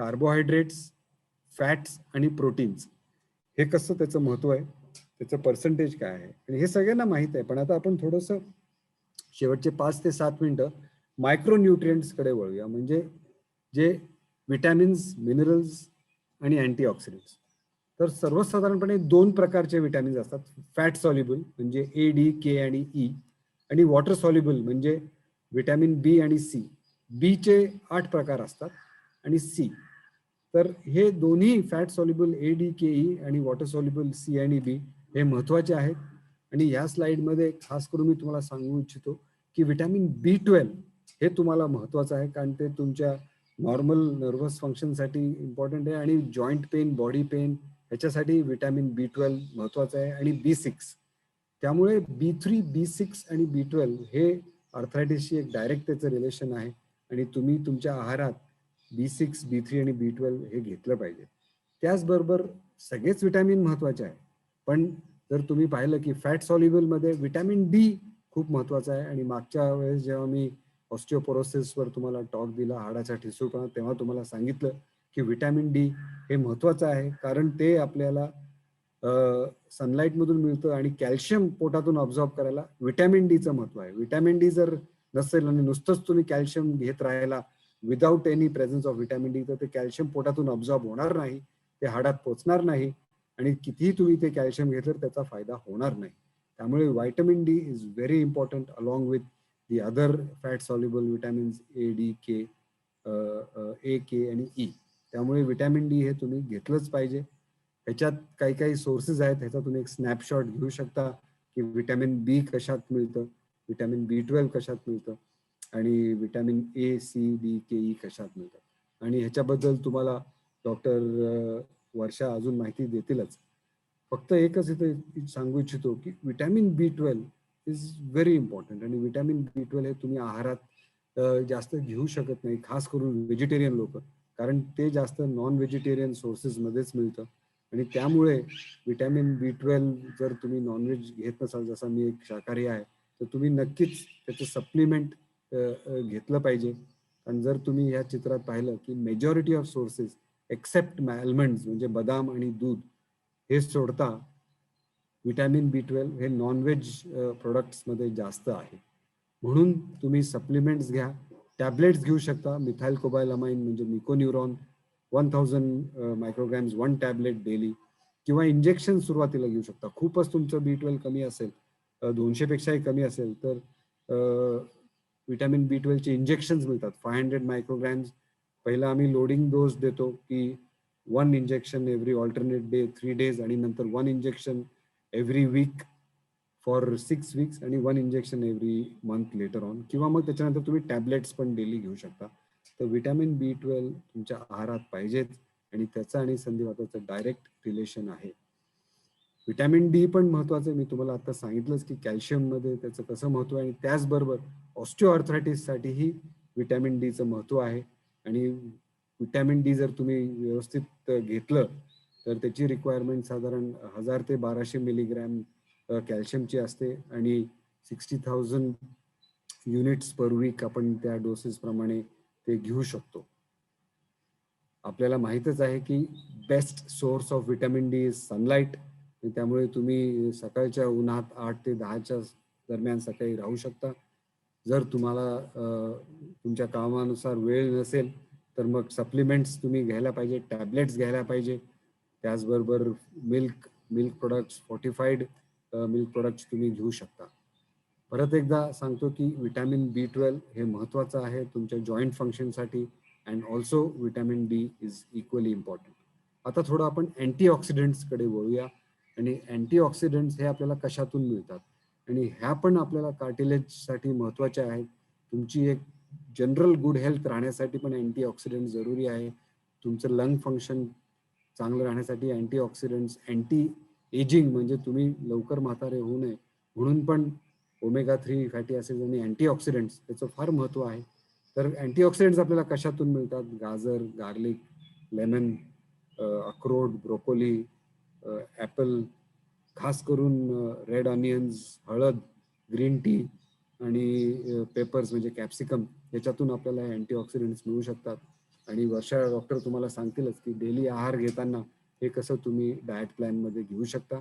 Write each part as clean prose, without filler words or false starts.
Carbohydrates, fats आणि proteins हे कसं त्याचं महत्व आहे, त्याचं पर्सेंटेज काय आहे, आणि हे सगळ्यांना माहित आहे. पण आता आपण थोडंसं शेवटचे 5 ते 7 मिनिटं मायक्रोन्यूट्रिएंट्सकडे वळूया, म्हणजे जे विटॅमिन्स, मिनरल्स आणि अँटीऑक्सिडंट्स. तर सर्वसाधारणपणे 2 प्रकारचे विटॅमिन्स असतात. फॅट सॉल्युबल म्हणजे ए, डी, के आणि ई, आणि वॉटर सॉल्युबल म्हणजे विटॅमिन बी आणि सी. बीचे 8 प्रकार असतात आणि सी. तर हे दोन्ही फॅट सॉल्युबल ए, डी, के, ई आणि वॉटर सॉल्युबल सी आणि बी हे महत्वाचे आहेत. आणि या स्लाइडमध्ये खास करून मी तुम्हाला सांगू इच्छितो की विटॅमिन B12 हे तुम्हाला महत्वाचं आहे, कारण ते तुमच्या नॉर्मल नर्वस फंक्शनसाठी इम्पॉर्टंट आहे, आणि जॉईंट पेन, बॉडी पेन ह्याच्यासाठी विटॅमिन B12 महत्वाचं आहे, आणि B6. त्यामुळे B3, B6 आणि B12 हे आर्थरायटिसशी एक डायरेक्ट त्याचं रिलेशन आहे, आणि तुम्ही तुमच्या आहारात B6, B3 आणि B12 हे घेतलं पाहिजे. त्याचबरोबर सगळेच विटॅमिन महत्वाचे आहे, पण जर तुम्ही पाहिलं की फॅट सॉल्युबलमध्ये विटॅमिन डी खूप महत्वाचं आहे. आणि मागच्या वेळेस जेव्हा मी ऑस्टिओपोरोसिसवर तुम्हाला टॉक दिला, हाडाचा ठिसूळपणा, तेव्हा तुम्हाला सांगितलं की विटॅमिन डी हे महत्वाचं आहे, कारण ते आपल्याला सनलाईटमधून मिळतं, आणि कॅल्शियम पोटातून ऑब्झॉर्ब करायला विटॅमिन डीचं महत्व आहे. विटॅमिन डी जर नसेल आणि नुसतंच तुम्ही कॅल्शियम घेत राहिला without any presence of vitamin D, तर ते कॅल्शियम पोटातून ऑब्झॉर्ब होणार नाही, ते हाडात पोचणार नाही, आणि कितीही तुम्ही ते कॅल्शियम घेतलं तर त्याचा फायदा होणार नाही. त्यामुळे vitamin D is very important along with the other fat soluble vitamins A, D, K, A, K आणि ई. त्यामुळे विटॅमिन डी हे तुम्ही घेतलंच पाहिजे. ह्याच्यात काही काही सोर्सेस आहेत, ह्याचा तुम्ही एक स्नॅपशॉट घेऊ शकता की विटॅमिन बी कशात मिळतं, विटॅमिन B12 कशात मिळतं, आणि vitamin A, C, D, K, E कशात मिळतं. आणि ह्याच्याबद्दल तुम्हाला डॉक्टर वर्षा अजून माहिती देतीलच. फक्त एकच इथे सांगू इच्छितो की vitamin B12 is very important, आणि विटॅमिन B12 हे तुम्ही आहारात जास्त घेऊ शकत नाही, खास करून व्हेजिटेरियन लोक, कारण ते जास्त नॉन व्हेजिटेरियन सोर्सेसमध्येच मिळतं. आणि त्यामुळे विटॅमिन B12 जर तुम्ही नॉनव्हेज घेत नसाल, जसा मी एक शाकाहारी आहे, तर तुम्ही नक्कीच त्याचं सप्लिमेंट घेतलं पाहिजे. आणि जर तुम्ही ह्या चित्रात पाहिलं की majority of sources except almonds म्हणजे बदाम आणि दूध हे सोडता विटॅमिन B12 हे नॉनव्हेज प्रोडक्ट्समध्ये जास्त आहे. म्हणून तुम्ही सप्लिमेंट्स घ्या, टॅबलेट्स घेऊ शकता. मिथाइल कोबायलामाइन म्हणजे मिकोन्युरॉन 1000 मायक्रोग्रॅम्स 1 टॅबलेट डेली, किंवा इंजेक्शन सुरुवातीला घेऊ शकता. खूपच तुमचं B12 कमी असेल, 200 पेक्षाही कमी असेल, तर विटॅमिन B12 चे इंजेक्शन्स मिळतात 500 मायक्रोग्रॅम्स. पहिला आम्ही लोडिंग डोस देतो की 1 injection every alternate day 3 days, आणि नंतर 1 injection every week for 6 weeks, आणि 1 injection every month later on, किंवा मग त्याच्यानंतर तुम्ही टॅबलेट्स पण डेली घेऊ शकता. तर विटॅमिन B12 तुमच्या आहारात पाहिजेच, आणि त्याचं आणि संधिवाताचं डायरेक्ट रिलेशन आहे. विटॅमिन डी पण महत्वाचं आहे, मी तुम्हाला आता सांगितलंच की कॅल्शियममध्ये त्याचं कसं महत्व आहे, आणि त्याचबरोबर ऑस्टिओआर्थरायटिससाठीही विटॅमिन डीचं महत्व आहे. आणि विटॅमिन डी जर तुम्ही व्यवस्थित घेतलं तर त्याची रिक्वायरमेंट साधारण 1000 ते 1200 मिलीग्रॅम कॅल्शियमची असते, आणि 60,000 युनिट्स पर वीक आपण त्या डोसेस प्रमाणे ते घेऊ शकतो. आपल्याला माहीतच आहे की best source of vitamin D is sunlight. त्यामुळे तुम्ही सकाळच्या उन्हात 8 ते 10च्या दरम्यान सकाळी राहू शकता. जर तुम्हाला तुमच्या कामानुसार वेळ नसेल तर मग सप्लिमेंट्स तुम्ही घ्यायला पाहिजे, टॅबलेट्स घ्यायला पाहिजे. त्याचबरोबर milk products, fortified milk products तुम्ही घेऊ शकता. परत एकदा सांगतो की विटॅमिन B12 हे महत्वाचं आहे तुमच्या जॉईंट फंक्शनसाठी, and also vitamin D is equally important. आता थोडं आपण अँटीऑक्सिडंट्सकडे वळूया. आणि अँटीऑक्सिडंट्स हे आपल्याला कशातून मिळतात, आणि ह्या पण आपल्याला कार्टिलेजसाठी महत्वाच्या आहेत. तुमची एक जनरल गुड हेल्थ राहण्यासाठी पण अँटीऑक्सिडंट जरुरी आहे. तुमचं लंग फंक्शन चांगलं राहण्यासाठी अँटीऑक्सिडंट्स, अँटी एजिंग म्हणजे तुम्ही लवकर म्हातारे होऊ नये म्हणून पण ओमेगा-3 फॅटी ॲसिड्स आणि अँटीऑक्सिडंट्स याचं फार महत्व आहे. तर अँटीऑक्सिडंट्स आपल्याला कशातून मिळतात? गाजर, गार्लिक, लेमन, अक्रोड, ब्रोकोली, ॲपल, खास करून रेड ऑनियन्स, हळद, ग्रीन टी आणि पेपर्स म्हणजे कॅप्सिकम, याच्यातून आपल्याला अँटीऑक्सिडंट्स मिळू शकतात. आणि वर्षा डॉक्टर तुम्हाला सांगतीलच की डेली आहार घेताना हे कसं तुम्ही डाएट प्लॅन मध्ये घेऊ शकता.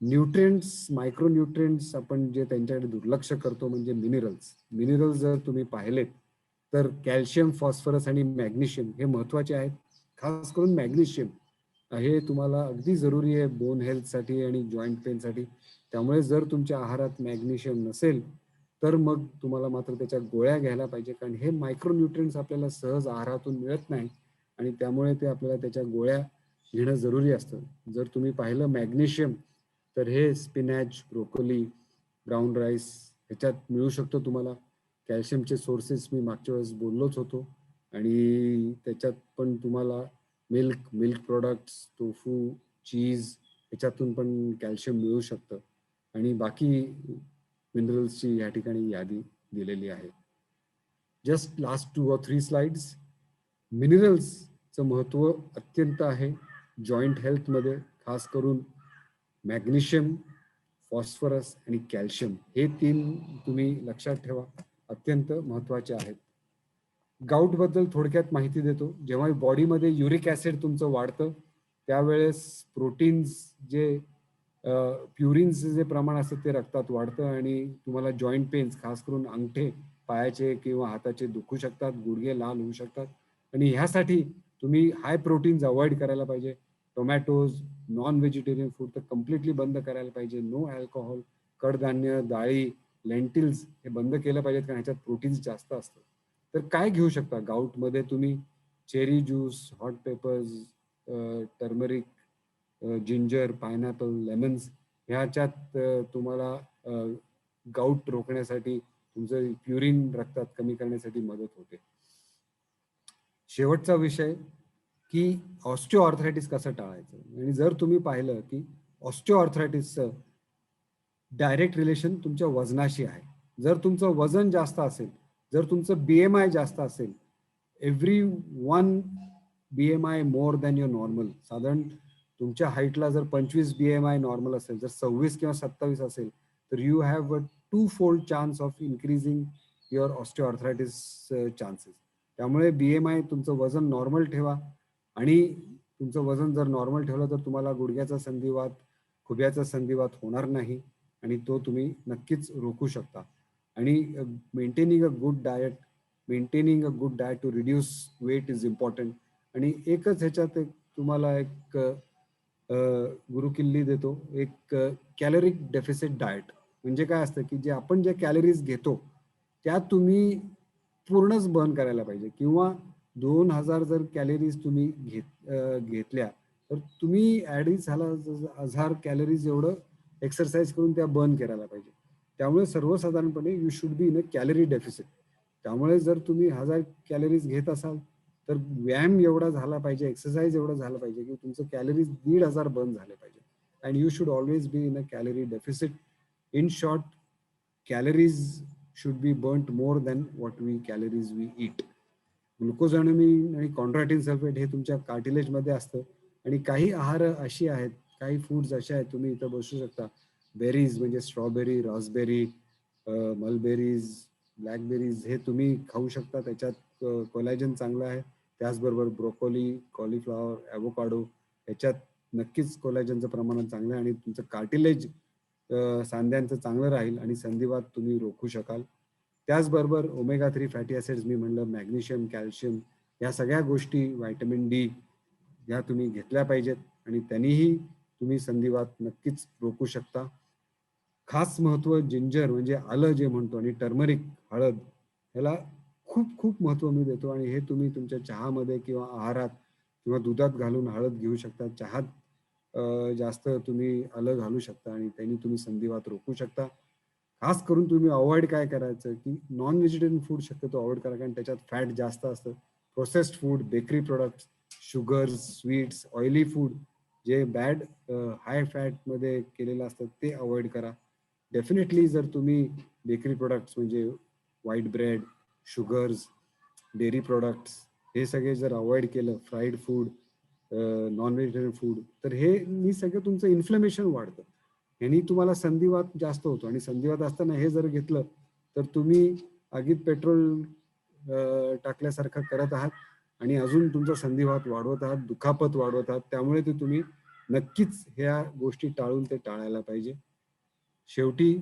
न्यूट्रिएंट्स, मायक्रो न्यूट्रिएंट्स आपण जे त्यांच्याकडे दुर्लक्ष करतो म्हणजे मिनरल्स जर तुम्ही पाहिलेत तर कॅल्शियम, फॉस्फरस आणि मॅग्नेशियम हे महत्वाचे आहेत. खास करून मॅग्नेशियम हे तुम्हाला अगदी जरुरी आहे बोन हेल्थसाठी आणि जॉईंट पेनसाठी. त्यामुळे जर तुमच्या आहारात मॅग्नेशियम नसेल तर मग तुम्हाला मात्र त्याच्या गोळ्या घ्यायला पाहिजे, कारण हे मायक्रो न्यूट्रिएंट्स आपल्याला सहज आहारातून मिळत नाही आणि त्यामुळे ते आपल्याला त्याच्या गोळ्या घेणं जरुरी असतं. जर तुम्ही पाहिलं मॅग्नेशियम तर हे स्पिनॅच, ब्रोकोली, ब्राऊन राईस ह्याच्यात मिळू शकतो तुम्हाला. कॅल्शियमचे सोर्सेस मी मागच्या वेळेस बोललोच होतो आणि त्याच्यात पण तुम्हाला मिल्क प्रोडक्ट्स, टोफू, चीज ह्याच्यातून पण कॅल्शियम मिळू शकतं आणि बाकी मिनरल्सची या ठिकाणी यादी दिलेली आहे. Just last 2 or 3 slides. मिनरल्सचं महत्व अत्यंत आहे जॉईंट हेल्थमध्ये, खास करून मॅग्नेशियम, फॉस्फरस आणि कॅल्शियम हे 3 तुम्ही लक्षात ठेवा, अत्यंत महत्वाचे आहेत. गाऊट बद्दल थोडक्यात माहिती देतो. जेव्हा बॉडीमध्ये युरिक ऍसिड तुमचं वाढतं त्यावेळेस प्रोटीन्स जे प्युरिनचं जे प्रमाण असतं ते रक्तात वाढतं आणि तुम्हाला जॉईंट पेन्स, खास करून अंगठे पायाचे किंवा हाताचे दुखू शकतात, गुडघे लाल होऊ शकतात आणि ह्यासाठी तुम्ही हाय प्रोटीन्स अवॉइड करायला पाहिजे. टोमॅटोज, नॉन व्हेजिटेरियन फूड तर कम्प्लिटली बंद करायला पाहिजे. नो अल्कोहोल, कडधान्य, डाळी, लेंटिल्स हे बंद केलं पाहिजेत, कारण ह्याच्यात प्रोटीन्स जास्त असतात. तर काय घेऊ शकता गाऊटमध्ये तुम्ही? Cherry juice, hot papers, turmeric, ginger, pineapple, lemons ह्याच्यात तुम्हाला गाऊट रोखण्यासाठी, तुमचं प्युरिन रक्तात कमी करण्यासाठी मदत होते. शेवटचा विषय की ऑस्टिओआर्थरायटिस कसं टाळायचं. आणि जर तुम्ही पाहिलं की ऑस्टिओआर्थरायटिसचं डायरेक्ट रिलेशन तुमच्या वजनाशी आहे. जर तुमचं वजन जास्त असेल, जर तुमचं BMI जास्त असेल, every 1 BMI more than your normal, साधारण तुमच्या हाईटला जर 25 BMI नॉर्मल असेल, जर 26 किंवा 27 असेल तर you have a 2-fold chance of increasing your osteoarthritis chances. त्यामुळे BMI तुमचं वजन नॉर्मल ठेवा आणि तुमचं वजन जर नॉर्मल ठेवलं तर तुम्हाला गुडघ्याचा संधिवात, खुब्याचा संधिवात होणार नाही आणि तो तुम्ही नक्कीच रोखू शकता. आणि maintaining a good diet to reduce weight is important. आणि एकच ह्याच्यात एक तुम्हाला एक गुरुकिल्ली देतो, एक कॅलरिक डेफिसिट डाएट. म्हणजे काय असतं की जे आपण जे कॅलरीज घेतो त्या तुम्ही पूर्णच बर्न करायला पाहिजे, किंवा 2000 जर कॅलरीज तुम्ही घेतल्या तर तुम्ही 2500 कॅलरीज एवढं एक्सरसाइज करून त्या बर्न करायला पाहिजे. त्यामुळे सर्वसाधारणपणे you should be in a calorie deficit. त्यामुळे जर तुम्ही 1000 कॅलरीज घेत असाल तर व्यायाम एवढा झाला पाहिजे, एक्सरसाइज एवढा झाला पाहिजे की तुमचं कॅलरीज 1500 बर्न झाले पाहिजे. And you should always be in a calorie deficit. In short, calories should be burnt more than what calories we eat. ग्लुकोजॅमिन आणि कॉन्ड्रायटिन सल्फेट हे तुमच्या कार्टिलेज मध्ये असतं. आणि काही आहार अशी आहेत, काही फूड्स असे आहेत, तुम्ही इथं बसू शकता. बेरीज म्हणजे स्ट्रॉबेरी, रास्पबेरी, मलबेरीज, ब्लॅकबेरीज हे तुम्ही खाऊ शकता. त्याच्यात कोलॅजन चांगलं आहे. त्याचबरोबर ब्रोकोली, कॉलीफ्लॉवर, ॲव्होकाडो ह्याच्यात नक्कीच कोलॅजनचं प्रमाण चांगलं आहे आणि तुमचं कार्टिलेज सांध्यांचं चांगलं राहील आणि संधिवात तुम्ही रोखू शकाल. त्याचबरोबर ओमेगा 3 फॅटी ॲसिड्स मी म्हणलं, मॅग्नेशियम, कॅल्शियम या सगळ्या गोष्टी, व्हायटमिन डी ह्या तुम्ही घेतल्या पाहिजेत आणि त्यांनीही तुम्ही संधिवात नक्कीच रोखू शकता. खास महत्व जिंजर म्हणजे आलं जे म्हणतो आणि टर्मरिक हळद ह्याला खूप खूप महत्व मी देतो आणि हे तुम्ही तुमच्या चहामध्ये किंवा आहारात किंवा दुधात घालून हळद घेऊ शकता. चहात जास्त तुम्ही आलं घालू शकता आणि त्यांनी तुम्ही संधिवात रोखू शकता. खास करून तुम्ही अवॉइड काय करायचं की नॉन व्हेजिटेरियन फूड शक्यतो अवॉइड करा, कारण त्याच्यात फॅट जास्त असतं. Processed food, bakery products, sugars, sweets, oily food जे बॅड हाय फॅटमध्ये केलेलं असतं ते अवॉइड करा. डेफिनेटली जर तुम्ही बेकरी प्रोडक्ट्स म्हणजे white bread, sugars, dairy products हे सगळे जर अवॉइड केलं, fried food, non vegetarian food, तर हे सगळं तुमचं इन्फ्लेमेशन वाढतं. ह्यानी तुम्हाला संधिवात जास्त होतो आणि संधिवात असताना हे जर घेतलं तर तुम्ही आगीत पेट्रोल टाकल्यासारखं करत आहात आणि अजून तुमचा संधिवात वाढवत आहात, दुखापत वाढवत आहात. त्यामुळे ते तुम्ही नक्कीच ह्या गोष्टी टाळून ते टाळायला पाहिजे. शेवटी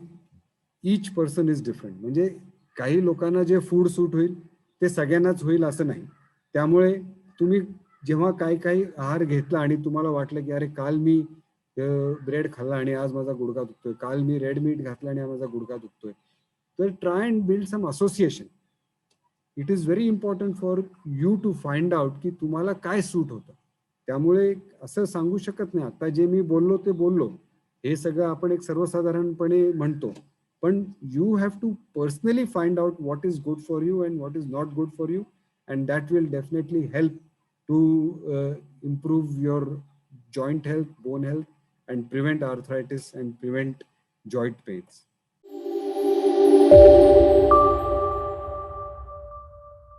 ईच पर्सन इज डिफरंट. म्हणजे काही लोकांना जे फूड सूट होईल ते सगळ्यांनाच होईल असं नाही. त्यामुळे तुम्ही जेव्हा काही काही आहार घेतला आणि तुम्हाला वाटलं की अरे काल मी ब्रेड खाल्ला आणि आज माझा गुडघा दुखतोय, काल मी रेड मीट घातला आणि माझा गुडघा दुखतोय, तर try and build some association. It is very important for you to find out की तुम्हाला काय सूट होतं. त्यामुळे असं सांगू शकत नाही. आता जे मी बोललो ते बोललो, हे सगळं आपण एक सर्वसाधारणपणे म्हणतो, पण you have to personally find out what is good for you and what is not good for you, and that will definitely help to improve your joint health, bone health, and prevent arthritis and prevent joint pains.